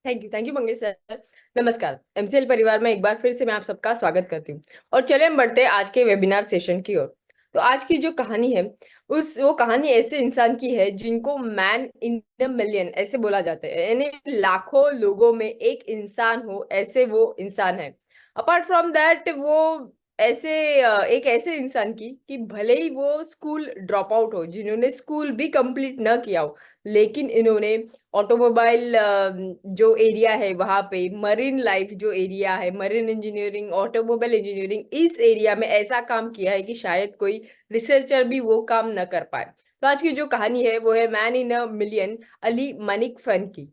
Thank you Mangesh sir. नमस्कार, MCL परिवार में एक बार फिर से मैं आप सबका स्वागत करती हूँ। और चलिए हम बढ़ते हैं आज के वेबिनार सेशन की ओर। तो आज की जो कहानी है वो कहानी ऐसे इंसान की है जिनको मैन इन द मिलियन ऐसे बोला जाता है, यानी लाखों लोगों में एक इंसान हो ऐसे वो इंसान है। अपार्ट फ्रॉम दैट वो ऐसे एक ऐसे इंसान की कि भले ही वो स्कूल ड्रॉप आउट हो, जिन्होंने स्कूल भी कंप्लीट न किया हो, लेकिन इन्होंने ऑटोमोबाइल जो एरिया है वहां पे मरीन लाइफ जो एरिया है, मरीन इंजीनियरिंग, ऑटोमोबाइल इंजीनियरिंग, इस एरिया में ऐसा काम किया है कि शायद कोई रिसर्चर भी वो काम न कर पाए। तो आज की जो कहानी है वो है man in a million, Ali Manik फन की।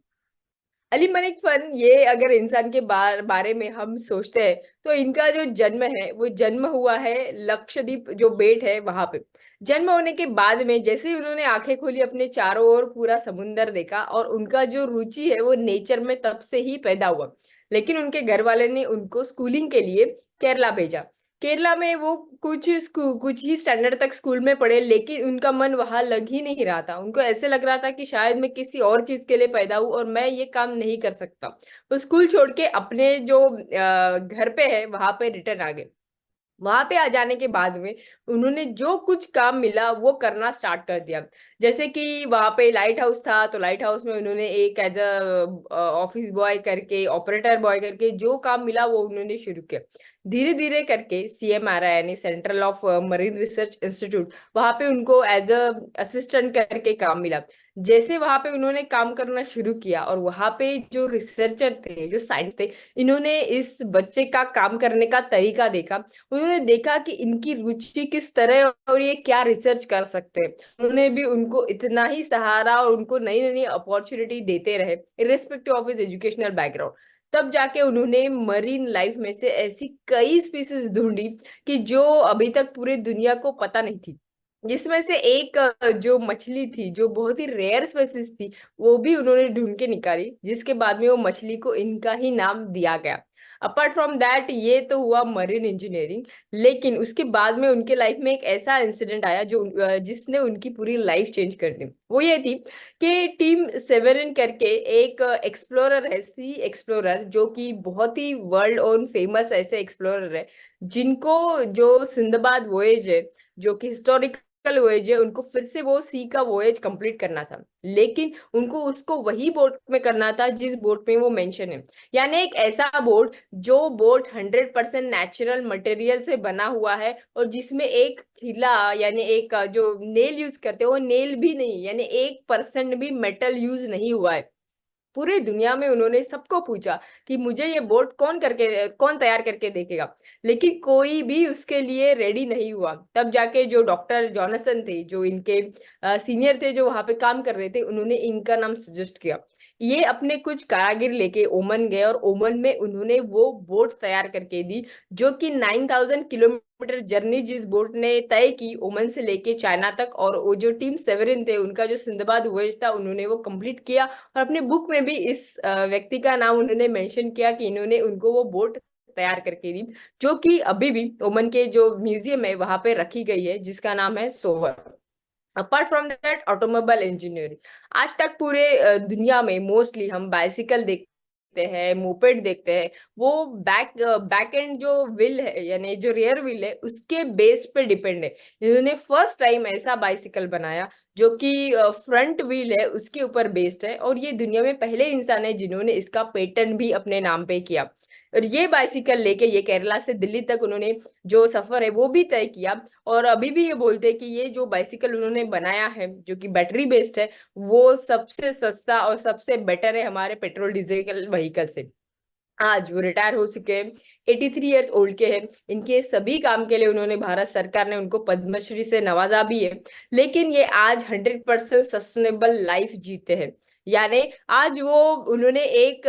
अली मलिक फन, ये अगर इंसान के बारे में हम सोचते हैं तो इनका जो जन्म है वो जन्म हुआ है लक्षद्वीप जो बेट है वहां पे। जन्म होने के बाद में जैसे ही उन्होंने आंखें खोली, अपने चारों ओर पूरा समुंदर देखा और उनका जो रुचि है वो नेचर में तब से ही पैदा हुआ। लेकिन उनके घर वाले ने उनको स्कूलिंग के लिए केरला भेजा। केरला में वो कुछ ही स्टैंडर्ड तक स्कूल में पढ़े, लेकिन उनका मन वहां लग ही नहीं रहा था। उनको ऐसे लग रहा था कि शायद मैं किसी और चीज के लिए पैदा हूं और मैं ये काम नहीं कर सकता। वो स्कूल छोड़ के अपने जो घर पे है वहां पे रिटर्न आ गए। वहां पे आ जाने के बाद में उन्होंने जो कुछ काम मिला वो करना स्टार्ट कर दिया। जैसे कि वहां पे लाइट हाउस था, तो लाइट हाउस में उन्होंने एक एज अ ऑफिस बॉय करके, ऑपरेटर बॉय करके जो काम मिला वो उन्होंने शुरू किया। धीरे धीरे करके सीएमआरआई यानी central of marine research institute, वहां पे उनको एज अ असिस्टेंट करके काम मिला। जैसे वहां पे उन्होंने काम करना शुरू किया और वहां पे जो रिसर्चर थे, जो साइंस थे, इन्होंने इस बच्चे का काम करने का तरीका देखा। उन्होंने देखा कि इनकी रुचि किस तरह है और ये क्या रिसर्च कर सकते हैं। उन्होंने भी उनको इतना ही सहारा और उनको नई नई अपॉर्चुनिटी देते रहे, irrespective of his educational background. तब जाके उन्होंने मरीन लाइफ में से ऐसी कई स्पीसीज ढूंढी कि जो अभी तक पूरी दुनिया को पता नहीं थी। जिसमें से एक जो मछली थी जो बहुत ही रेयर स्पीसीज थी, वो भी उन्होंने ढूंढ के निकाली, जिसके बाद में वो मछली को इनका ही नाम दिया गया। अपार्ट फ्रॉम दैट, ये तो हुआ मरीन इंजीनियरिंग। लेकिन उसके बाद में उनके लाइफ में एक ऐसा इंसिडेंट आया जो जिसने उनकी पूरी लाइफ चेंज कर दी। वो ये थी कि टीम सेवेरिन करके एक एक्सप्लोरर है, सी एक्सप्लोरर, जो कि बहुत ही वर्ल्ड ओन फेमस ऐसे एक्सप्लोरर है, जिनको जो सिंदबाद वोएज है, जो कि हिस्टोरिकल वोएज है, उनको फिर से वो सी का वोएज कंप्लीट करना था। लेकिन उनको उसको वही बोट में करना था जिस बोट में वो मेंशन है, यानी एक ऐसा बोट जो बोट 100% नेचुरल मटेरियल से बना हुआ है और जिसमें एक खिला यानी एक जो नेल यूज करते हैं वो नेल भी नहीं, यानी 1% भी मेटल यूज नहीं हुआ है। पूरी दुनिया में उन्होंने सबको पूछा कि मुझे ये बोट कौन तैयार करके देखेगा, लेकिन कोई भी उसके लिए रेडी नहीं हुआ। तब जाके जो डॉक्टर जॉनसन थे, जो इनके सीनियर थे, जो वहां पे काम कर रहे थे, उन्होंने इनका नाम सजेस्ट किया। ये अपने कुछ कारागिर लेके ओमन गए और ओमन में उन्होंने वो बोट तैयार करके दी, जो कि 9,000 किलोमीटर जर्नी जिस बोट ने तय की ओमन से लेके चाइना तक, और वो जो टीम सेवेरिन थे उनका जो सिंदबाद वॉयज था उन्होंने वो कंप्लीट किया। और अपने बुक में भी इस व्यक्ति का नाम उन्होंने मेंशन किया कि इन्होंने उनको वो बोट तैयार करके दी, जो कि अभी भी ओमन के जो म्यूजियम है वहां पे रखी गई है, जिसका नाम है सोवर। Apart from that, automobile engineering. आज तक पूरे दुनिया में मोस्टली हम बाइसिकल देखते हैं, मोपेड देखते हैं। वो बैक एंड जो व्हील है, यानी जो रियर व्हील है, उसके बेस पे डिपेंड है। इन्होंने फर्स्ट टाइम ऐसा बाइसिकल बनाया जो कि फ्रंट व्हील है उसके ऊपर बेस्ड है, और ये दुनिया में पहले इंसान है जिन्होंने इसका पेटेंट भी अपने नाम पे किया। और ये बाइसिकल लेके ये केरला से दिल्ली तक उन्होंने जो सफर है वो भी तय किया। और अभी भी ये बोलते हैं कि ये जो बाइसिकल उन्होंने बनाया है जो कि बैटरी बेस्ड है, वो सबसे सस्ता और सबसे बेटर है हमारे पेट्रोल डीजल व्हीकल से। आज वो रिटायर हो चुके हैं, 83 ईयर्स ओल्ड के हैं। इनके सभी काम के लिए उन्होंने, भारत सरकार ने उनको पद्मश्री से नवाजा भी है। लेकिन ये आज 100% सस्टेनेबल लाइफ जीते हैं। यानी आज वो, उन्होंने एक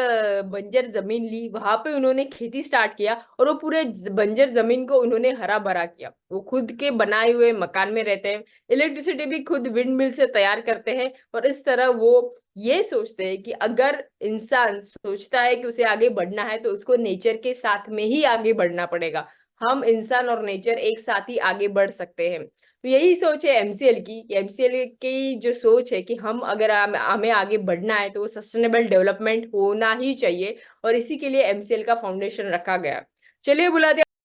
बंजर जमीन ली, वहां पे उन्होंने खेती स्टार्ट किया और वो पूरे बंजर जमीन को उन्होंने हरा भरा किया। वो खुद के बनाए हुए मकान में रहते हैं, इलेक्ट्रिसिटी भी खुद विंड मिल से तैयार करते हैं। और इस तरह वो ये सोचते हैं कि अगर इंसान सोचता है कि उसे आगे बढ़ना है तो उसको नेचर के साथ में ही आगे बढ़ना पड़ेगा। हम इंसान और नेचर एक साथ ही आगे बढ़ सकते हैं। तो यही सोच है एमसीएल की। एमसीएल की जो सोच है कि हम अगर हमें आगे बढ़ना है तो वो सस्टेनेबल डेवलपमेंट होना ही चाहिए, और इसी के लिए एमसीएल का फाउंडेशन रखा गया। चलिए बुलाते